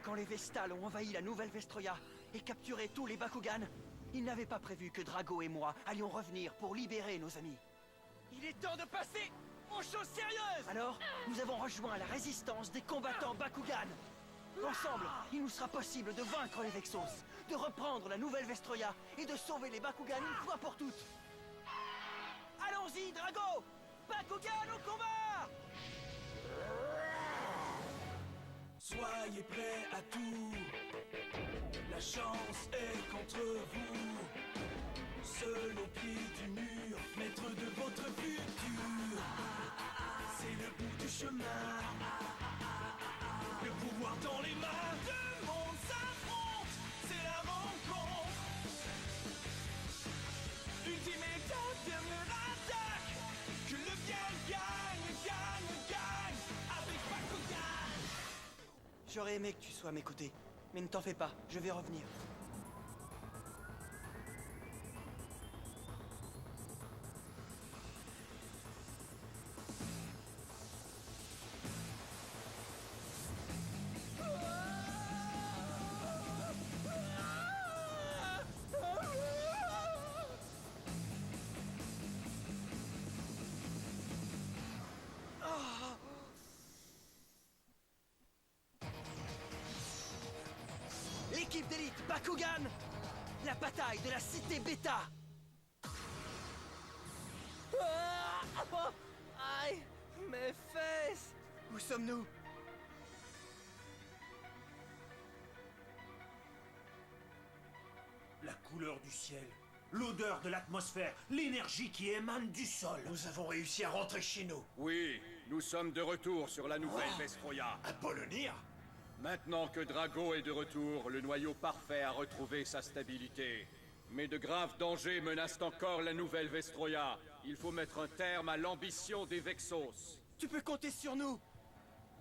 Quand les Vestals ont envahi la nouvelle Vestroia et capturé tous les Bakugan, ils n'avaient pas prévu que Drago et moi allions revenir pour libérer nos amis. Il est temps de passer aux choses sérieuses! Alors, nous avons rejoint la résistance des combattants Bakugan. Ensemble, il nous sera possible de vaincre les Vexos, de reprendre la nouvelle Vestroia et de sauver les Bakugan une fois pour toutes. Allons-y, Drago! Bakugan au combat! Soyez prêts à tout, la chance est contre vous. Seul au pied du mur, maître de votre futur. C'est le bout du chemin, le pouvoir dans les mains. Deux mondes s'affrontent, c'est la rencontre. Ultime étape, dernière attaque. Que le bien gagne, gagne, gagne. Avec Bakugan. J'aurais aimé que tu sois à mes côtés, mais ne t'en fais pas, je vais revenir. L'équipe d'élite Bakugan! La bataille de la cité Beta! Aïe! Mes fesses! Où sommes-nous? La couleur du ciel, l'odeur de l'atmosphère, l'énergie qui émane du sol. Nous avons réussi à rentrer chez nous. Oui, nous sommes de retour sur la nouvelle Vestroia. Apollonir? Maintenant que Drago est de retour, le noyau parfait a retrouvé sa stabilité. Mais de graves dangers menacent encore la nouvelle Vestroia. Il faut mettre un terme à l'ambition des Vexos. Tu peux compter sur nous!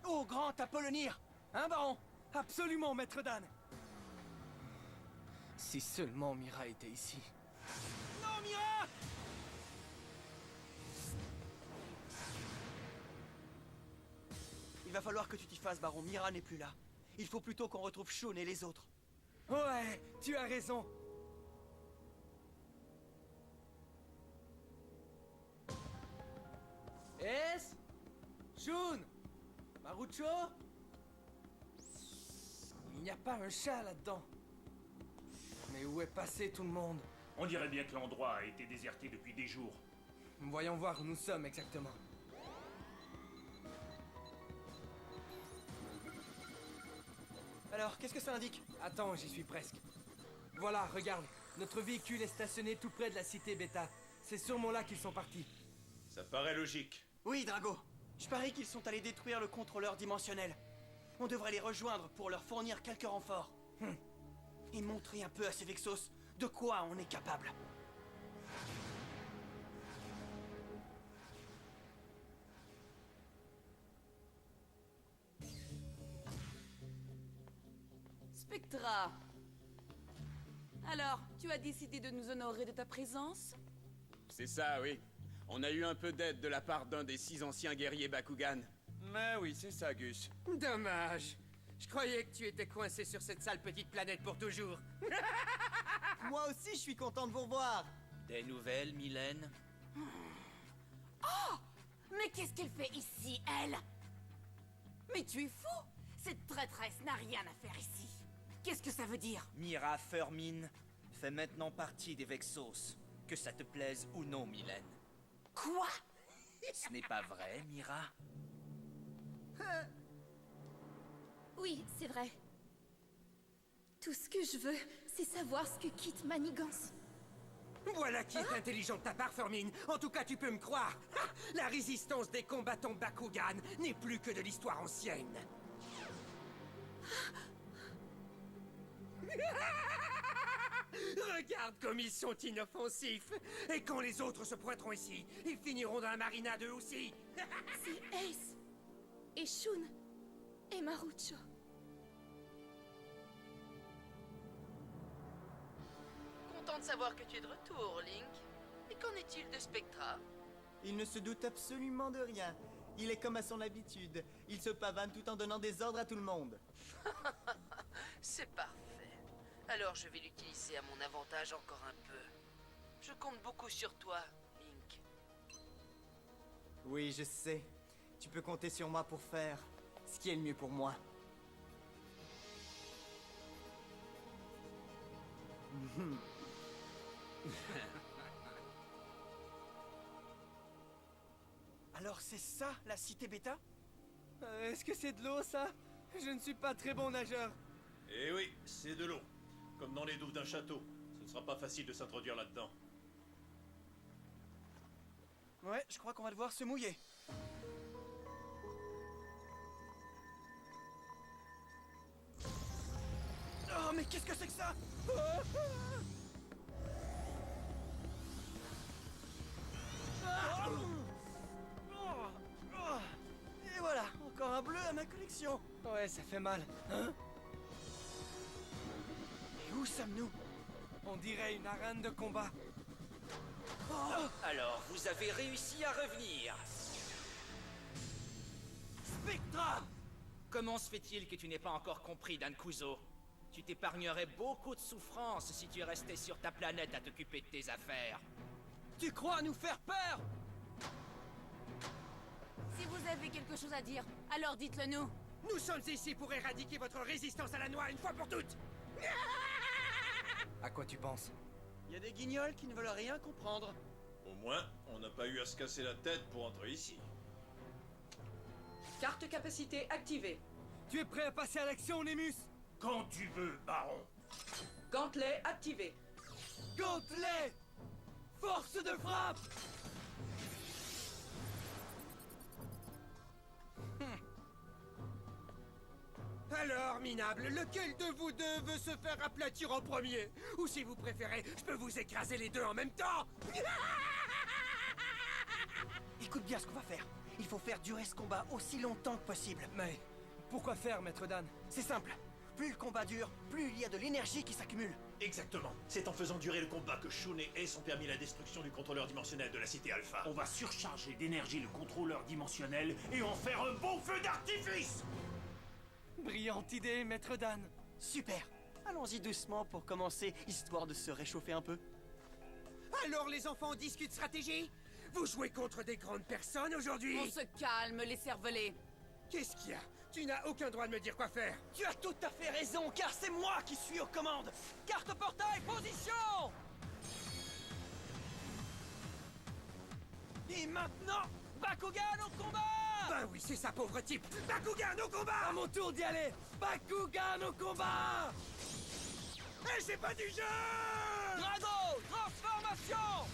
Oh, grand Apollonir! Hein, baron? Absolument, maître Dan! Si seulement Mira était ici. Non, Mira! Il va falloir que tu t'y fasses, baron. Mira n'est plus là. Il faut plutôt qu'on retrouve Shun et les autres. Ouais, tu as raison. Es? Shun? Marucho? Il n'y a pas un chat là-dedans. Mais où est passé tout le monde? On dirait bien que l'endroit a été déserté depuis des jours. Voyons voir où nous sommes exactement. Alors, qu'est-ce que ça indique? Attends, j'y suis presque. Voilà, regarde. Notre véhicule est stationné tout près de la cité Beta. C'est sûrement là qu'ils sont partis. Ça paraît logique. Oui, Drago. Je parie qu'ils sont allés détruire le contrôleur dimensionnel. On devrait les rejoindre pour leur fournir quelques renforts. Et montrer un peu à ces Vexos de quoi on est capable. Spectra. Alors, tu as décidé de nous honorer de ta présence? C'est ça, oui. On a eu un peu d'aide de la part d'un des 6 anciens guerriers Bakugan. Mais oui, c'est ça, Gus. Dommage. Je croyais que tu étais coincé sur cette sale petite planète pour toujours. Moi aussi, je suis content de vous revoir. Des nouvelles, Mylène? Mais qu'est-ce qu'elle fait ici, elle? Mais tu es fou! Cette traîtresse n'a rien à faire ici. Qu'est-ce que ça veut dire? Mira Furmin fait maintenant partie des Vexos. Que ça te plaise ou non, Mylène. Quoi? Ce n'est pas vrai, Mira? Oui, c'est vrai. Tout ce que je veux, c'est savoir ce que quitte Manigance. Voilà qui est intelligent de ta part, Furmin. En tout cas, tu peux me croire. Ha! La résistance des combattants Bakugan n'est plus que de l'histoire ancienne. Regarde comme ils sont inoffensifs. Et quand les autres se pointeront ici, ils finiront dans la marina d'eux aussi. C'est Ace, et Shun, et Marucho. Content de savoir que tu es de retour, Link. Et qu'en est-il de Spectra? Il ne se doute absolument de rien. Il est comme à son habitude. Il se pavane tout en donnant des ordres à tout le monde. C'est parfait. Alors je vais l'utiliser à mon avantage encore un peu. Je compte beaucoup sur toi, Link. Oui, je sais. Tu peux compter sur moi pour faire ce qui est le mieux pour moi. Alors c'est ça, la cité bêta? Est-ce que c'est de l'eau, ça? Je ne suis pas très bon nageur. Eh oui, c'est de l'eau. Comme dans les douves d'un château. Ce ne sera pas facile de s'introduire là-dedans. Ouais, je crois qu'on va devoir se mouiller. Oh, mais qu'est-ce que c'est que ça? Et voilà, encore un bleu à ma collection. Ouais, ça fait mal. Hein? Et où sommes-nous? On dirait une arène de combat. Alors, vous avez réussi à revenir. Spectra! Comment se fait-il que tu n'aies pas encore compris, Dan Kuzo? Tu t'épargnerais beaucoup de souffrance si tu restais sur ta planète à t'occuper de tes affaires. Tu crois nous faire peur? Si vous avez quelque chose à dire, alors dites-le nous. Nous sommes ici pour éradiquer votre résistance à la noix une fois pour toutes. À quoi tu penses? Il y a des guignols qui ne veulent rien comprendre. Au moins, on n'a pas eu à se casser la tête pour entrer ici. Carte capacité activée. Tu es prêt à passer à l'action, Némus? Quand tu veux, Baron. Gantelet activé. Gantelet! Force de frappe! Alors, minable, lequel de vous deux veut se faire aplatir en premier? Ou si vous préférez, je peux vous écraser les deux en même temps. Écoute bien ce qu'on va faire. Il faut faire durer ce combat aussi longtemps que possible. Mais pourquoi faire, Maître Dan? C'est simple. Plus le combat dure, plus il y a de l'énergie qui s'accumule. Exactement. C'est en faisant durer le combat que Shun et Ace ont permis la destruction du contrôleur dimensionnel de la cité Alpha. On va surcharger d'énergie le contrôleur dimensionnel et en faire un bon feu d'artifice. Brillante idée, Maître Dan. Super. Allons-y doucement pour commencer, histoire de se réchauffer un peu. Alors, les enfants, on discute stratégie? Vous jouez contre des grandes personnes aujourd'hui? On se calme, les cervelés. Qu'est-ce qu'il y a? Tu n'as aucun droit de me dire quoi faire. Tu as tout à fait raison, car c'est moi qui suis aux commandes. Carte portail, position! Et maintenant, Bakugan au combat! Ben oui, c'est ça, pauvre type. Bakugan au combat! À mon tour d'y aller! Bakugan au combat! Eh, c'est pas du jeu! Drago, transformation!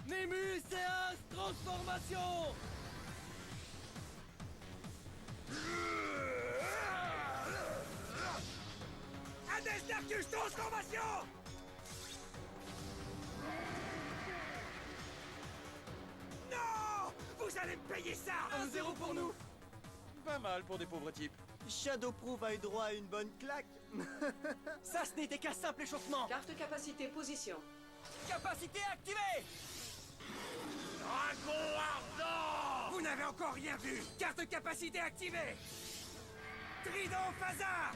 Némus et As, transformation! Hades Darkus, transformation! Non! Vous allez me payer ça! 1-0 pour nous! Pas mal pour des pauvres types. Shadowproof a eu droit à une bonne claque. Ça, ce n'était qu'un simple échauffement. Carte capacité position. Capacité activée! Dragon ardent! Vous n'avez encore rien vu! Carte capacité activée! Trident Phasa!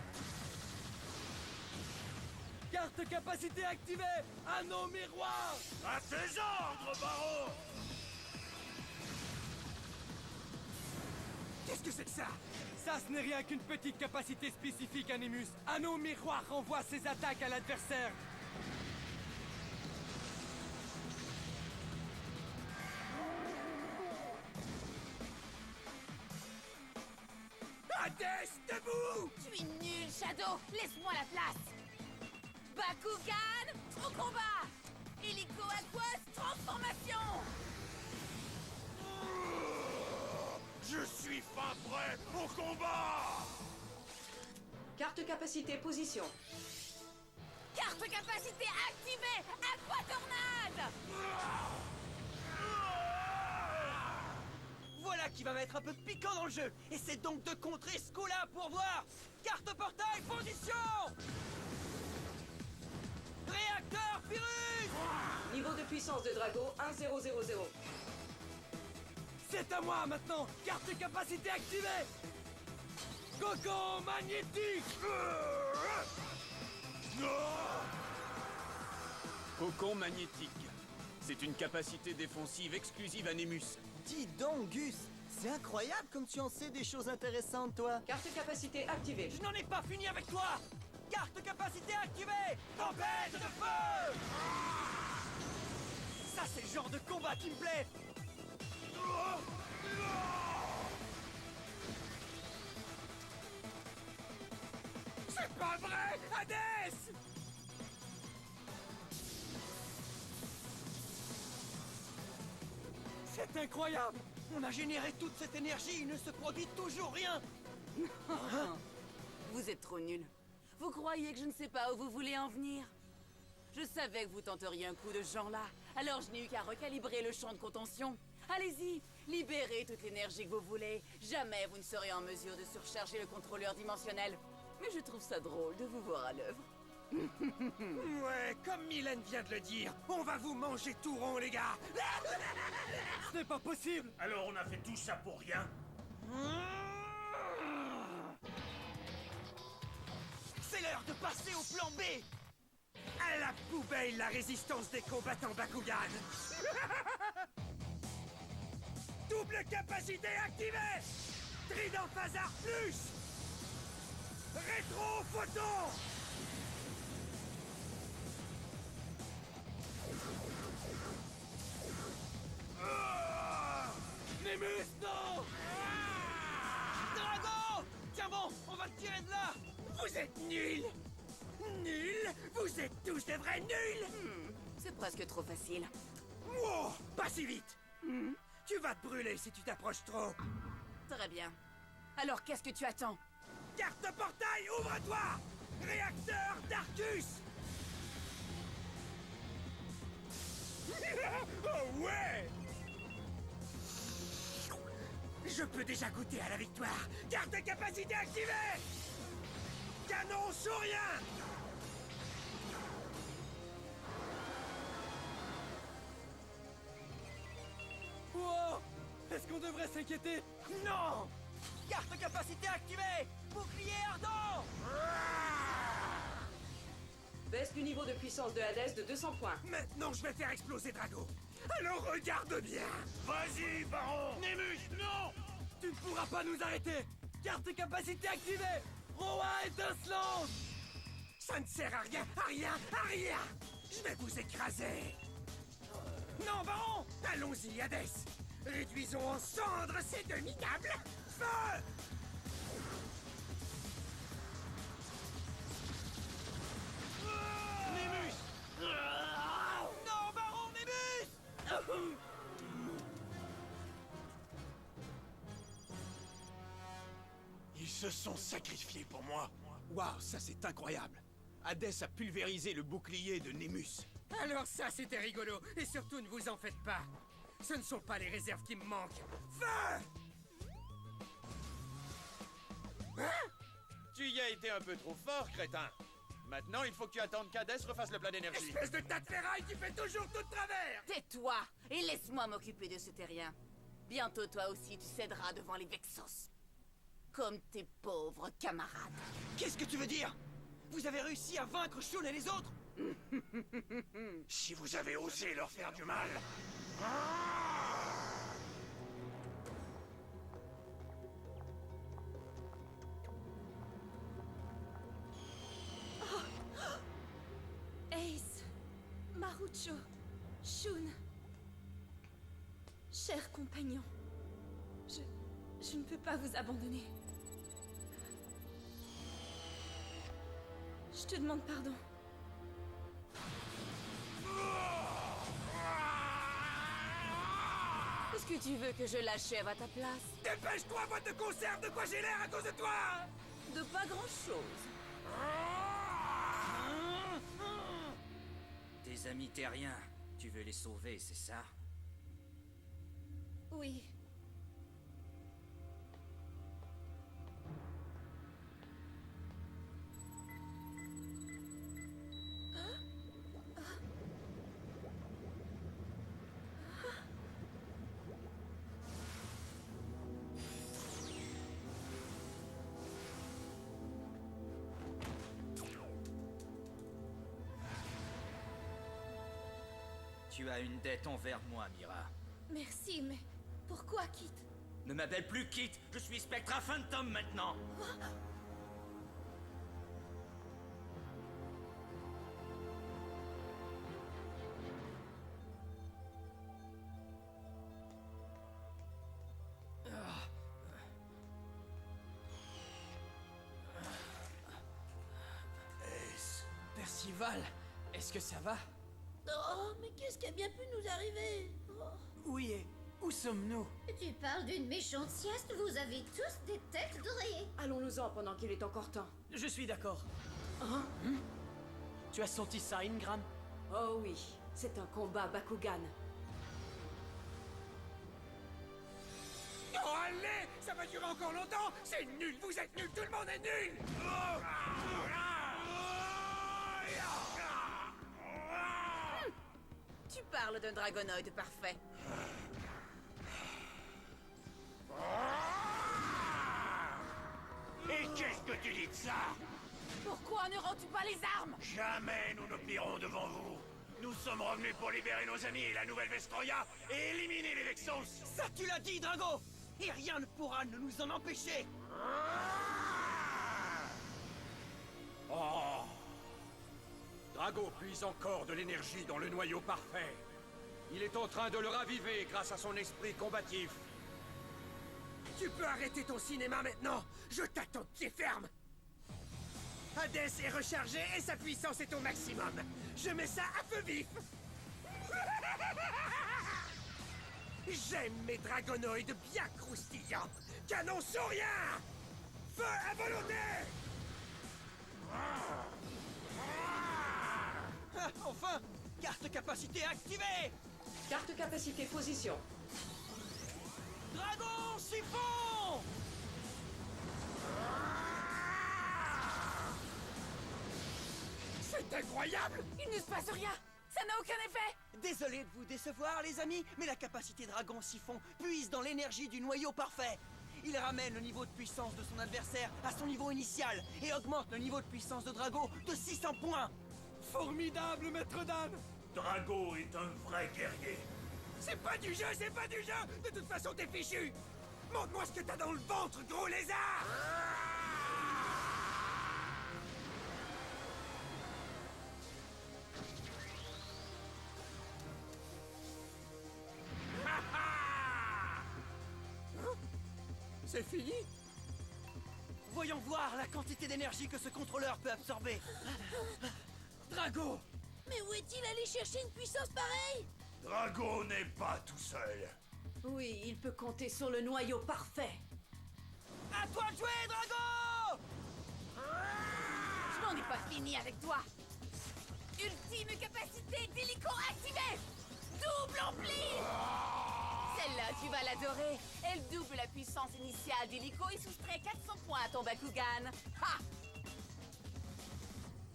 Carte capacité activée! Anneau miroir! À tes ordres, Baron! Qu'est-ce que c'est que ça? Ça, ce n'est rien qu'une petite capacité spécifique à Némus. Anneau miroir renvoie ses attaques à l'adversaire. Hades, debout! Tu es nul, Shadow. Laisse-moi la place. Bakugan, au combat. Hélico Aquos, transformation. Je suis fin prêt au combat! Carte capacité position. Carte capacité activée. Aquatornade. Voilà qui va mettre un peu de piquant dans le jeu. Et c'est donc de contrer ce coup-là pour voir. Carte portail, position! Réacteur Pyrrhus! Niveau de puissance de Drago 1000. C'est à moi maintenant! Carte capacité activée! Cocon magnétique! Cocon magnétique. C'est une capacité défensive exclusive à Nemus. Dis donc, Gus, c'est incroyable comme tu en sais des choses intéressantes, toi. Carte capacité activée. Je n'en ai pas fini avec toi! Carte capacité activée! Tempête de feu! Ça, c'est le genre de combat qui me plaît! C'est pas vrai, Hades! C'est incroyable! On a généré toute cette énergie, il ne se produit toujours rien! Vous êtes trop nuls. Vous croyez que je ne sais pas où vous voulez en venir? Je savais que vous tenteriez un coup de ce genre-là, alors je n'ai eu qu'à recalibrer le champ de contention. Allez-y, libérez toute l'énergie que vous voulez. Jamais vous ne serez en mesure de surcharger le contrôleur dimensionnel. Mais je trouve ça drôle de vous voir à l'œuvre. Ouais, comme Mylène vient de le dire, on va vous manger tout rond, les gars! Ce n'est pas possible! Alors on a fait tout ça pour rien? C'est l'heure de passer au plan B! À la poubelle, la résistance des combattants Bakugan! Double capacité activée! Trident Phasar Plus! Rétro Photon! Nemus, non! Drago! Tiens bon, on va te tirer de là! Vous êtes nuls! Nuls? Vous êtes tous de vrais nuls! C'est presque trop facile. Wow! Pas si vite! Tu vas te brûler si tu t'approches trop! Très bien. Alors qu'est-ce que tu attends? Carte de portail, ouvre-toi! Réacteur d'Arcus! Oh ouais! Je peux déjà goûter à la victoire! Carte de capacité activée! Canon saurien! Wow! Est-ce qu'on devrait s'inquiéter? Non! Carte capacité activée! Bouclier ardent! Baisse du niveau de puissance de Hades de 200 points. Maintenant, je vais faire exploser Drago! Alors regarde bien! Vas-y, Baron! Nemus, non! Tu ne pourras pas nous arrêter! Carte capacité activée! Roa étincelante! Ça ne sert à rien, à rien, à rien! Je vais vous écraser! Non, Baron! Allons-y, Hades! Réduisons en cendres ces deux minables! Feu! Nemus! Non, Baron, Nemus! Ils se sont sacrifiés pour moi. Waouh, ça c'est incroyable. Hades a pulvérisé le bouclier de Nemus. Alors ça, c'était rigolo. Et surtout, ne vous en faites pas. Ce ne sont pas les réserves qui me manquent. Feu! Tu y as été un peu trop fort, crétin. Maintenant, il faut que tu attendes qu'Hadès refasse le plein d'énergie. Espèce de tas de ferraille qui fait toujours tout de travers! Tais-toi et laisse-moi m'occuper de ce terrien. Bientôt toi aussi tu céderas devant les Vexos. Comme tes pauvres camarades. Qu'est-ce que tu veux dire? Vous avez réussi à vaincre Shun et les autres? Si vous avez osé leur faire du mal. Ace, Marucho, Shun. Chers compagnons, je ne peux pas vous abandonner. Je te demande pardon. Est-ce que tu veux que je l'achève à ta place? Dépêche-toi, boîte de conserve, de quoi j'ai l'air à cause de toi! De pas grand-chose. Tes amis terriens, tu veux les sauver, c'est ça? Oui. Tu as une dette envers moi, Mira. Merci, mais pourquoi Kit? Ne m'appelle plus Kit, je suis Spectra Phantom maintenant. Percival, est-ce que ça va? Oh, mais qu'est-ce qui a bien pu nous arriver? Oui, et où sommes-nous? Tu parles d'une méchante sieste, vous avez tous des têtes dorées. Allons-nous-en pendant qu'il est encore temps. Je suis d'accord. Hein? Tu as senti ça, Ingram? Oh oui, c'est un combat Bakugan. Oh, allez! Ça va durer encore longtemps! C'est nul! Vous êtes nuls! Tout le monde est nul! Tu parles d'un dragonoïde parfait. Et qu'est-ce que tu dis de ça? Pourquoi ne rends-tu pas les armes? Jamais nous ne plierons devant vous. Nous sommes revenus pour libérer nos amis et la nouvelle Vestroya et éliminer les Vexos. Ça tu l'as dit, Drago! Et rien ne pourra nous en empêcher! Oh! Drago puise encore de l'énergie dans le noyau parfait. Il est en train de le raviver grâce à son esprit combatif. Tu peux arrêter ton cinéma maintenant! Je t'attends de pied ferme! Hades est rechargé et sa puissance est au maximum. Je mets ça à feu vif! J'aime mes dragonoïdes bien croustillants! Canon sourien! Feu à volonté! Ah, enfin! Carte capacité activée! Carte capacité position. Dragon siphon! C'est incroyable! Il ne se passe rien! Ça n'a aucun effet! Désolé de vous décevoir, les amis, mais la capacité Dragon Siphon puise dans l'énergie du noyau parfait. Il ramène le niveau de puissance de son adversaire à son niveau initial et augmente le niveau de puissance de Drago de 600 points. Formidable, Maître Dan! Drago est un vrai guerrier. C'est pas du jeu, c'est pas du jeu! De toute façon, t'es fichu! Montre-moi ce que t'as dans le ventre, gros lézard! C'est fini? Voyons voir la quantité d'énergie que ce contrôleur peut absorber. Drago! Mais où est-il allé chercher une puissance pareille? Drago n'est pas tout seul. Oui, il peut compter sur le noyau parfait. À toi de jouer, Drago! Je n'en ai pas fini avec toi! Ultime capacité d'hélico activée! Double ampli! Celle-là, tu vas l'adorer! Elle double la puissance initiale d'hélico et soustrait 400 points à ton Bakugan! Ha!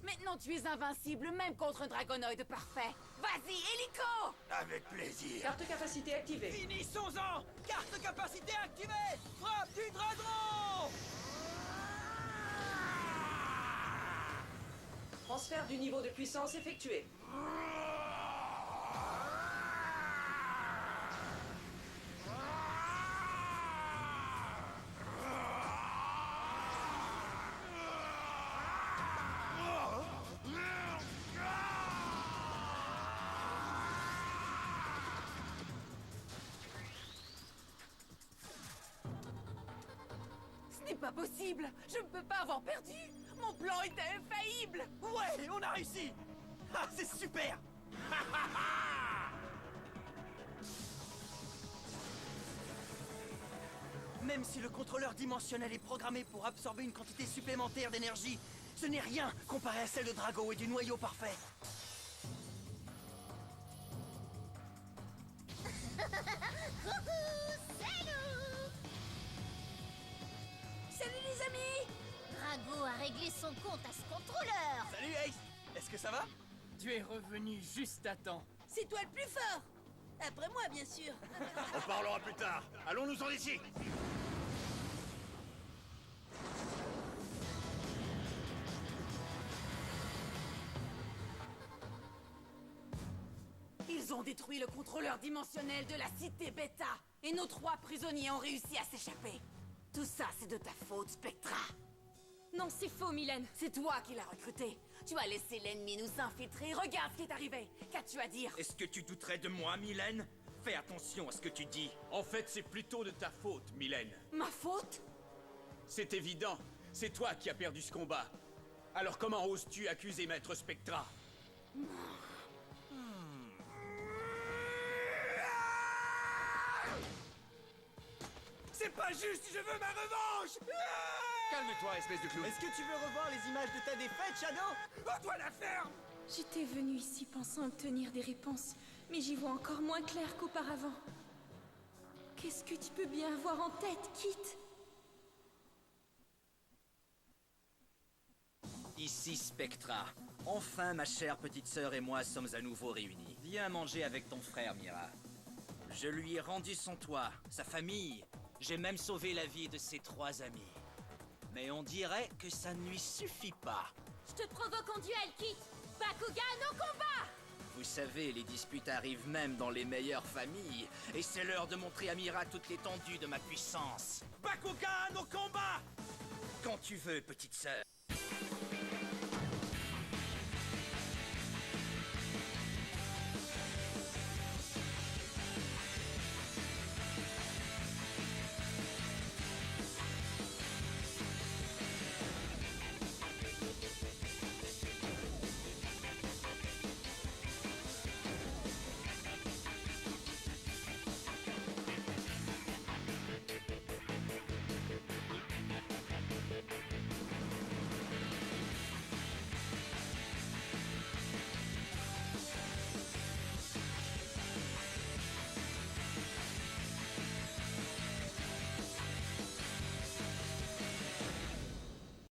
Maintenant, tu es invincible, même contre un dragonoïde parfait! Vas-y, hélico! Avec plaisir. Carte capacité activée. Finissons-en! Carte capacité activée! Frappe du dragon! Transfert du niveau de puissance effectué. Ce n'est pas possible! Je ne peux pas avoir perdu! Mon plan était infaillible! Ouais, on a réussi! Ah, c'est super! Même si le contrôleur dimensionnel est programmé pour absorber une quantité supplémentaire d'énergie, ce n'est rien comparé à celle de Drago et du noyau parfait. Salut les amis! Drago a réglé son compte à ce contrôleur! Salut Ace! Est-ce que ça va? Tu es revenu juste à temps. C'est toi le plus fort! Après moi, bien sûr! On parlera plus tard. Allons-nous-en d'ici. Ils Ils ont détruit le contrôleur dimensionnel de la cité Beta. Et nos 3 prisonniers ont réussi à s'échapper. Tout ça, c'est de ta faute, Spectra. Non, c'est faux, Mylène. C'est toi qui l'as recruté. Tu as laissé l'ennemi nous infiltrer. Regarde ce qui est arrivé. Qu'as-tu à dire? Est-ce que tu douterais de moi, Mylène? Fais attention à ce que tu dis. En fait, c'est plutôt de ta faute, Mylène. Ma faute? C'est évident. C'est toi qui as perdu ce combat. Alors comment oses-tu accuser Maître Spectra? C'est pas juste, je veux ma revanche! Calme-toi, espèce de clown. Est-ce que tu veux revoir les images de ta défaite, Shadow? Oh, toi la ferme! J'étais venue ici pensant obtenir des réponses, mais j'y vois encore moins clair qu'auparavant. Qu'est-ce que tu peux bien avoir en tête, Kit? Ici Spectra. Enfin, ma chère petite sœur et moi sommes à nouveau réunis. Viens manger avec ton frère, Mira. Je lui ai rendu son toit, sa famille. J'ai même sauvé la vie de ses 3 amis. Mais on dirait que ça ne lui suffit pas. Je te provoque en duel, Kit. Bakugan au combat! Vous savez, les disputes arrivent même dans les meilleures familles. Et c'est l'heure de montrer à Mira toute l'étendue de ma puissance. Bakugan au combat! Quand tu veux, petite sœur.